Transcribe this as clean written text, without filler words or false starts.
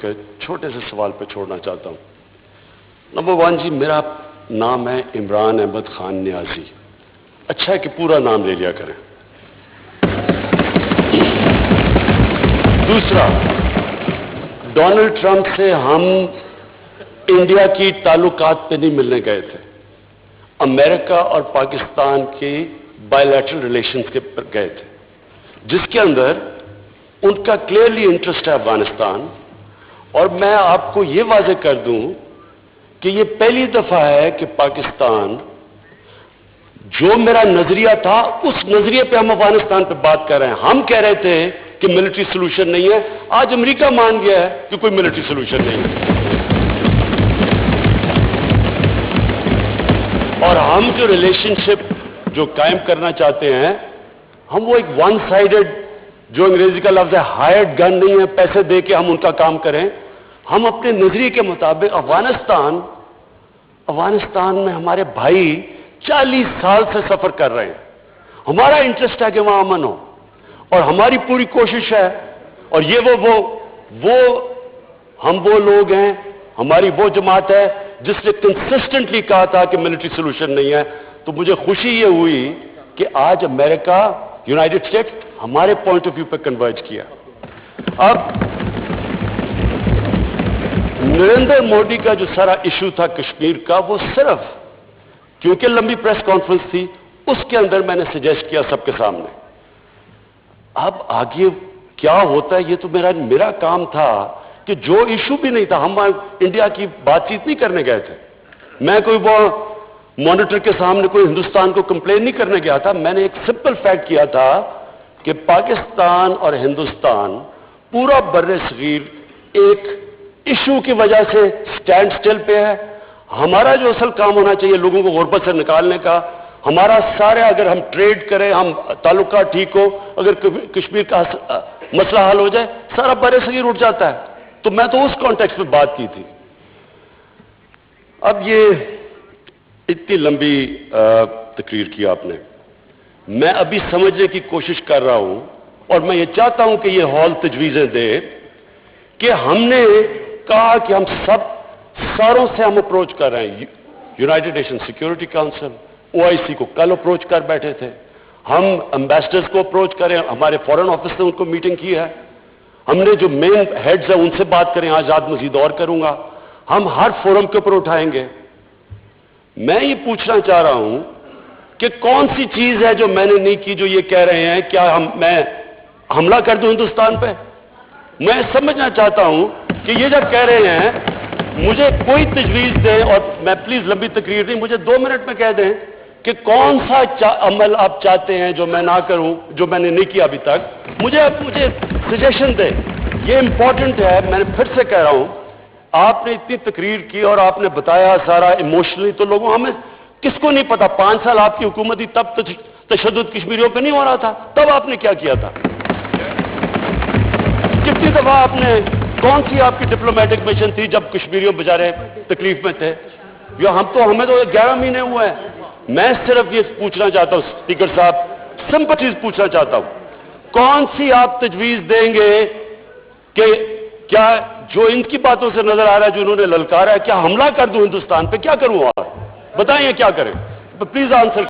ایک چھوٹے سے سوال پہ چھوڑنا چاہتا ہوں. نمبر 1 جی، میرا نام ہے عمران احمد خان نیازی. اچھا ہے کہ پورا نام لے لیا کریں. دوسرا، ڈونلڈ ٹرمپ سے ہم انڈیا کی تعلقات پہ نہیں ملنے گئے تھے، امریکہ اور پاکستان کی بائیلیٹرل ریلیشنز کے پر گئے تھے، جس کے اندر ان کا کلیئرلی انٹرسٹ ہے افغانستان. اور میں آپ کو یہ واضح کر دوں کہ یہ پہلی دفعہ ہے کہ پاکستان، جو میرا نظریہ تھا اس نظریے پہ ہم افغانستان پہ بات کر رہے ہیں. ہم کہہ رہے تھے کہ ملٹری سولوشن نہیں ہے، آج امریکہ مان گیا ہے کہ کوئی ملٹری سولوشن نہیں ہے. اور ہم جو ریلیشن شپ جو قائم کرنا چاہتے ہیں، ہم وہ ایک ون سائیڈڈ، جو انگریزی کا لفظ ہے ہائرڈ گن نہیں ہے، پیسے دے کے ہم ان کا کام کریں. ہم اپنے نظریے کے مطابق افغانستان میں ہمارے بھائی 40 سال سے سفر کر رہے ہیں. ہمارا انٹرسٹ ہے کہ وہاں امن ہو، اور ہماری پوری کوشش ہے. اور یہ ہم وہ لوگ ہیں، ہماری وہ جماعت ہے جس نے کنسسٹنٹلی کہا تھا کہ ملٹری سولوشن نہیں ہے. تو مجھے خوشی یہ ہوئی کہ آج امریکہ، یونائٹڈ اسٹیٹس ہمارے پوائنٹ آف ویو پہ کنورج کیا. اب نریندر مودی کا جو سارا ایشو تھا کشمیر کا، وہ صرف کیونکہ لمبی پریس کانفرنس تھی، اس کے اندر میں نے سجیسٹ کیا سب کے سامنے. اب آگے کیا ہوتا ہے یہ تو میرا کام تھا کہ جو ایشو بھی نہیں تھا، ہم انڈیا کی بات چیت نہیں کرنے گئے تھے. میں کوئی وہ مانیٹر کے سامنے کوئی ہندوستان کو کمپلین نہیں کرنے گیا تھا. میں نے ایک سمپل فیکٹ کیا تھا کہ پاکستان اور ہندوستان پورا بر صغیر ایک ایشو کی وجہ سے سٹینڈ سٹل پہ ہے. ہمارا جو اصل کام ہونا چاہیے لوگوں کو غربت سے نکالنے کا، ہمارا سارے اگر ہم ٹریڈ کریں، ہم تعلقات ٹھیک ہو، اگر کشمیر کا مسئلہ حل ہو جائے، سارا بر صغیر اٹھ جاتا ہے. تو میں تو اس کانٹیکسٹ میں بات کی تھی. اب یہ اتنی لمبی تقریر کی آپ نے، میں ابھی سمجھنے کی کوشش کر رہا ہوں، اور میں یہ چاہتا ہوں کہ یہ ہال تجویزیں دے کہ ہم نے کہا کہ ہم ساروں سے ہم اپروچ کر رہے ہیں. United nation security council, OIC کو کل اپروچ کر بیٹھے تھے. ہم امبیسڈرز کو اپروچ کریں، ہمارے فورن آفس نے ان کو میٹنگ کی ہے. ہم نے جو مین ہیڈز ہیں ان سے بات کریں، آزاد مزید اور کروں گا. ہم ہر فورم کے اوپر اٹھائیں گے. میں یہ پوچھنا چاہ رہا ہوں کہ کون سی چیز ہے جو میں نے نہیں کی جو یہ کہہ رہے ہیں کیا میں حملہ کر دوں ہندوستان پہ؟ میں سمجھنا چاہتا ہوں کہ یہ جب کہہ رہے ہیں مجھے کوئی تجویز دیں، اور میں پلیز لمبی تقریر نہیں، مجھے 2 منٹ میں کہہ دیں کہ کون سا عمل آپ چاہتے ہیں جو میں نہ کروں، جو میں نے نہیں کیا ابھی تک. مجھے سجیشن دیں. یہ امپورٹنٹ ہے. میں نے پھر سے کہہ رہا ہوں، آپ نے اتنی تقریر کی اور آپ نے بتایا سارا ایموشنلی، تو لوگوں ہمیں کس کو نہیں پتا 5 سال آپ کی حکومت تھی، تب تشدد کشمیریوں پہ نہیں ہو رہا تھا. تب آپ نے کیا کیا تھا؟ کتنی دفعہ آپ نے، کون سی آپ کی ڈپلومیٹک مشن تھی جب کشمیریوں بیچارے تکلیف میں تھے؟ ہمیں تو 11 مہینے ہوئے ہیں. میں صرف یہ پوچھنا چاہتا ہوں اسپیکر صاحب، سمپل چیز پوچھنا چاہتا ہوں، کون سی آپ تجویز دیں گے کہ کیا جو ان کی باتوں سے نظر آ رہا ہے، جو انہوں نے للکارا ہے، کیا حملہ کر دوں ہندوستان پہ؟ کیا کروں؟ اور بتائیں کیا کریں؟ Please answer.